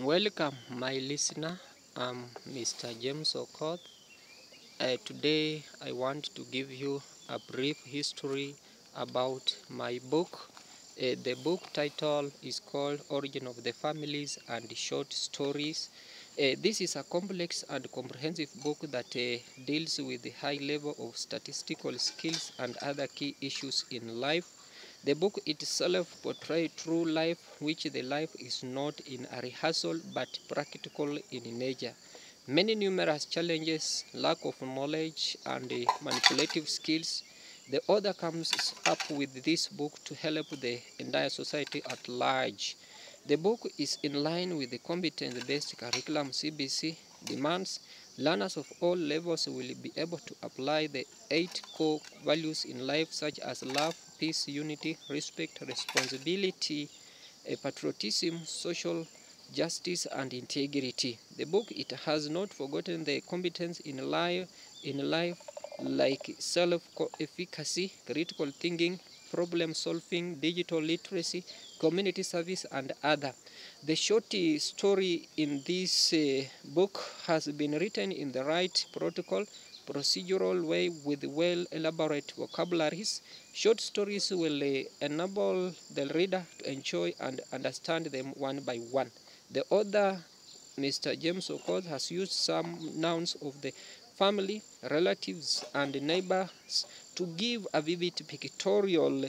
Welcome, my listener. I'm Mr. James Okoth. Today, I want to give you a brief history about my book. The book title is called Origin of the Families and Short Stories. This is a complex and comprehensive book that deals with the high level of statistical skills and other key issues in life. The book itself portrays true life, which the life is not in a rehearsal but practical in nature. Many numerous challenges, lack of knowledge, and manipulative skills. The author comes up with this book to help the entire society at large. The book is in line with the competence-based curriculum CBC demands. Learners of all levels will be able to apply the 8 core values in life, such as love, peace, unity, respect, responsibility, patriotism, social justice, and integrity. The book it has not forgotten the competence in life like self-efficacy, critical thinking, problem solving, digital literacy, community service, and other. The short story in this book has been written in the right procedural way with well-elaborate vocabularies. Short stories will enable the reader to enjoy and understand them one by one. The author, Mr. James Okoth, has used some nouns of the family, relatives, and neighbors to give a vivid pictorial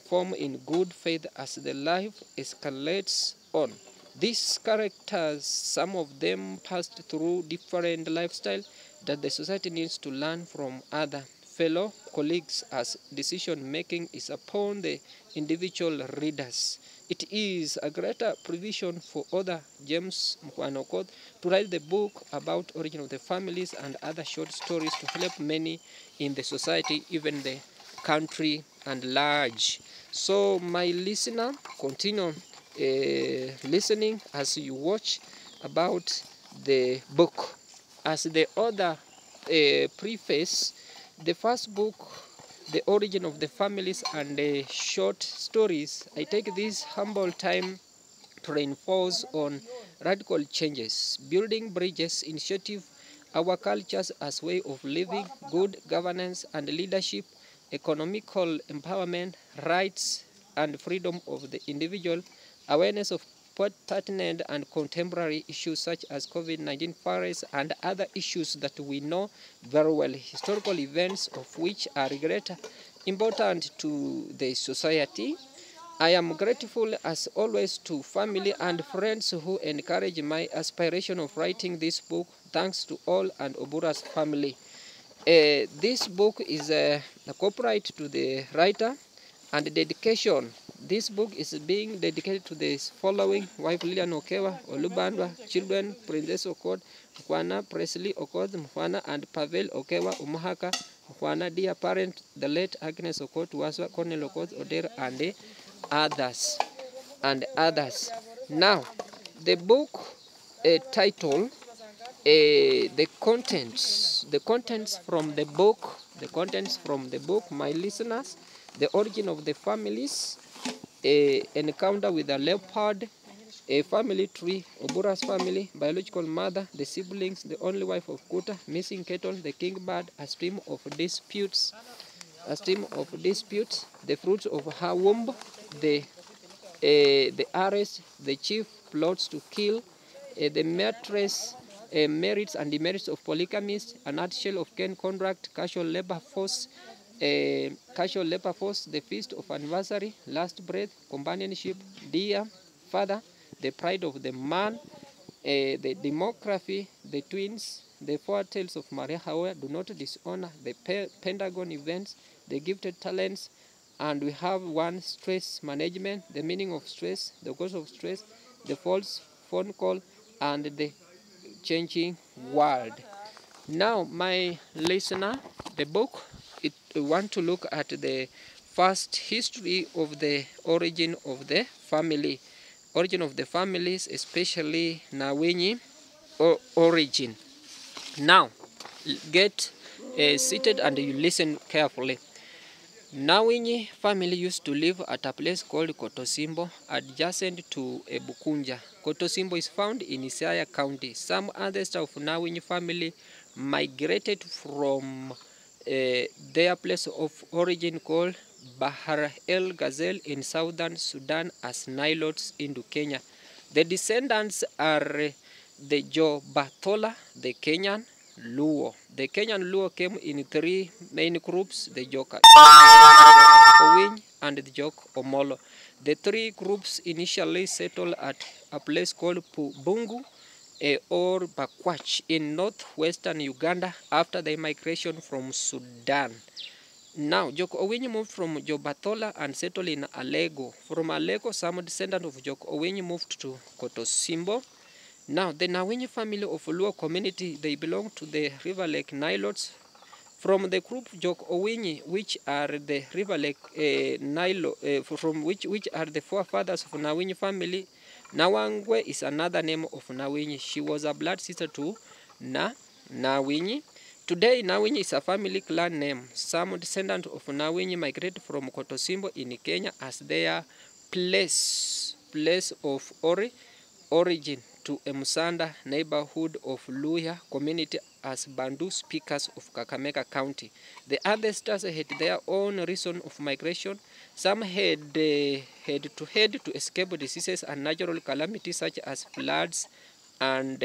form in good faith as the life escalates on. These characters, some of them passed through different lifestyles that the society needs to learn from other fellow colleagues as decision making is upon the individual readers. It is a greater provision for author James Okoth to write the book about origin of the families and other short stories to help many in the society, even the country and large. So my listener, continue listening as you watch about the book. As the author preface, the first book, The Origin of the Families and the Short Stories, I take this humble time to reinforce on radical changes, building bridges, initiative, our cultures as way of living, good governance and leadership, economical empowerment, rights and freedom of the individual, awareness of pertinent and contemporary issues such as COVID-19 virus and other issues that we know very well, historical events of which are greater important to the society. I am grateful as always to family and friends who encourage my aspiration of writing this book. Thanks to all and Obura's family. This book is a copyright to the writer and dedication. This book is being dedicated to the following: wife Lilian Okewa, Olubandwa, children Princess Okoth, Mkwana Presley Okoth, Mkwana and Pavel Okewa Umuhaka, Mkwana, dear parent, the late Agnes Okoth, Waswa, Cornel Okoth, Oder, and others. Now, the book title, the contents from the book, my listeners: The Origin of the Families, Encounter with a Leopard, a Family Tree, Obura's family, biological mother, the siblings, the only wife of Kuta, missing cattle, the king bird, a stream of disputes, the fruits of her womb, the arrest, the chief plots to kill, the mattress, merits and demerits of polygamists, a nutshell of Ken contract, casual labor force, the feast of anniversary, last breath, companionship, dear father, the pride of the man, the demography, the twins, the four tales of Maria Hauer, do not dishonor, the Pentagon events, the gifted talents, and we have one: stress management, the meaning of stress, the cause of stress, the false phone call, and the changing world. Now, my listener, the book, we want to look at the first history of the origin of the family. Origin of the families, especially Nawinyi origin. Now, get seated and you listen carefully. Nawinyi family used to live at a place called Kotosimbo, adjacent to Ebukunja. Kotosimbo is found in Siaya County. Some others of Nawinyi family migrated from their place of origin called Bahar el Ghazal in southern Sudan as Nilotes into Kenya. The descendants are the Jobathola, the Kenyan Luo. The Kenyan Luo came in three main groups, the Joka Owiny and the Jok Omolo. The three groups initially settled at a place called Pubungu or Bakwach in northwestern Uganda after the migration from Sudan. Now, Jok Owiny moved from Jobathola and settled in Alego. From Alego, some descendants of Jok Owiny moved to Kotosimbo. Now, the Nawinyi family of Luo community, they belong to the River Lake Nilotes. From the group Jok Owiny, which are the River Lake Nilo, from which are the forefathers of Nawinyi family, Nawangwe is another name of Nawinyi. She was a blood sister to Nawinyi. Today, Nawinyi is a family clan name. Some descendants of Nawinyi migrated from Kotosimbo in Kenya as their place of origin to Emusanda neighborhood of Luhya community as Bantu speakers of Kakamega County. The other stars had their own reason of migration. Some had to escape diseases and natural calamities such as floods and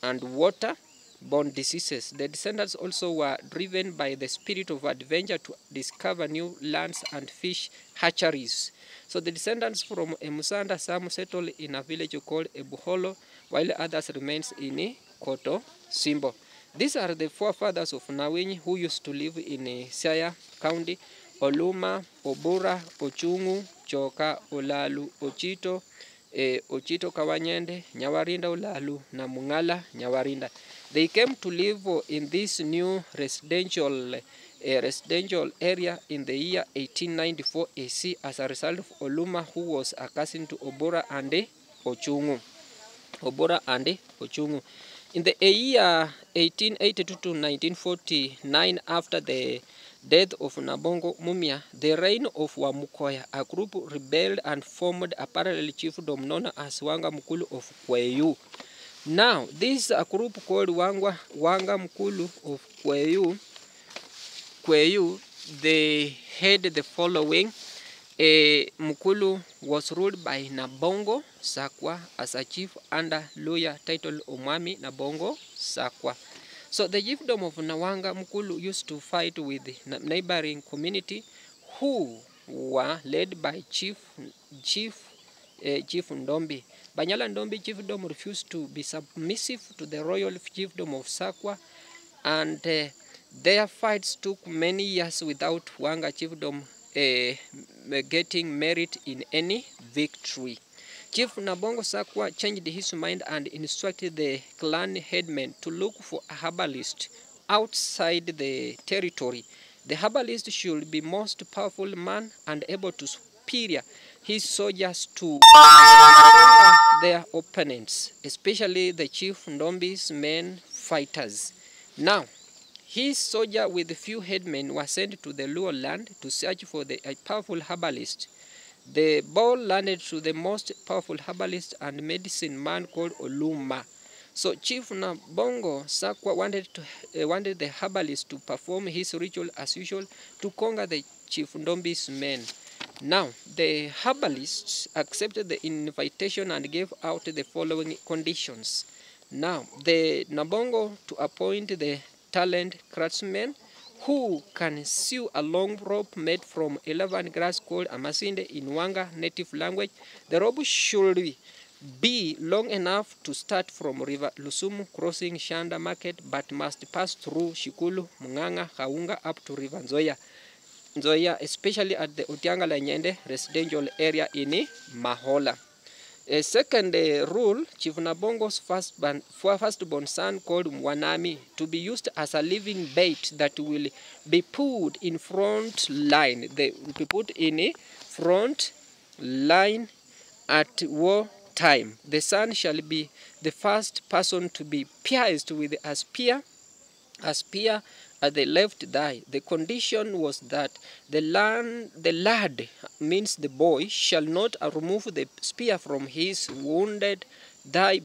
water-borne diseases. The descendants also were driven by the spirit of adventure to discover new lands and fish hatcheries. So the descendants from Emusanda, some settled in a village called Ebuholo, while others remains in Kotosimbo. These are the forefathers of Nawinyi who used to live in Siaya County: Oluma, Obura, Ochungu, Choka, Olalu, Ochito, Ochito Kawanyende, Nyawarinda Olalu, na Mungala Nyawarinda. They came to live in this new residential area in the year 1894 AC as a result of Oluma, who was a cousin to Obura and Ochungu. In the year 1882 to 1949, after the death of Nabongo Mumia, the reign of Wamukoya, a group rebelled and formed a parallel chiefdom known as Wanga Mukulu of Kweyu. Now, this is a group called Wanga Mukulu of Kweyu. They had the following. Mukulu was ruled by Nabongo Sakwa as a chief under lawyer titled Omwami Nabongo Sakwa. So the chiefdom of Nawanga Mukulu used to fight with the neighboring community who were led by Chief Ndombi. Banyala Ndombi chiefdom refused to be submissive to the royal chiefdom of Sakwa, and their fights took many years without Wanga chiefdom getting merit in any victory. Chief Nabongo Sakwa changed his mind and instructed the clan headmen to look for a herbalist outside the territory. The herbalist should be most powerful man and able to superior his soldiers to their opponents, especially the Chief Ndombi's men fighters. Now, his soldier with few headmen were sent to the Luo land to search for a powerful herbalist. The ball landed to the most powerful herbalist and medicine man called Oluma. So Chief Nabongo Sakwa wanted the herbalist to perform his ritual as usual to conquer the Chief Ndombi's men. Now, the herbalists accepted the invitation and gave out the following conditions. Now, the Nabongo to appoint the talent craftsman who can sew a long rope made from 11 grass called a masinde in Wanga native language. The rope should be long enough to start from River Lusumu crossing Shanda Market, but must pass through Shikulu, Munganga, Kaunga up to River Nzoia, especially at the Utiangala Nyende residential area in Mahola. A second rule, Chief Nabongo's firstborn son called Mwanami to be used as a living bait that will be put in front line. They will be put in a front line at war time. The son shall be the first person to be pierced with a spear at the left thigh. The condition was that the lad, means the boy, shall not remove the spear from his wounded thigh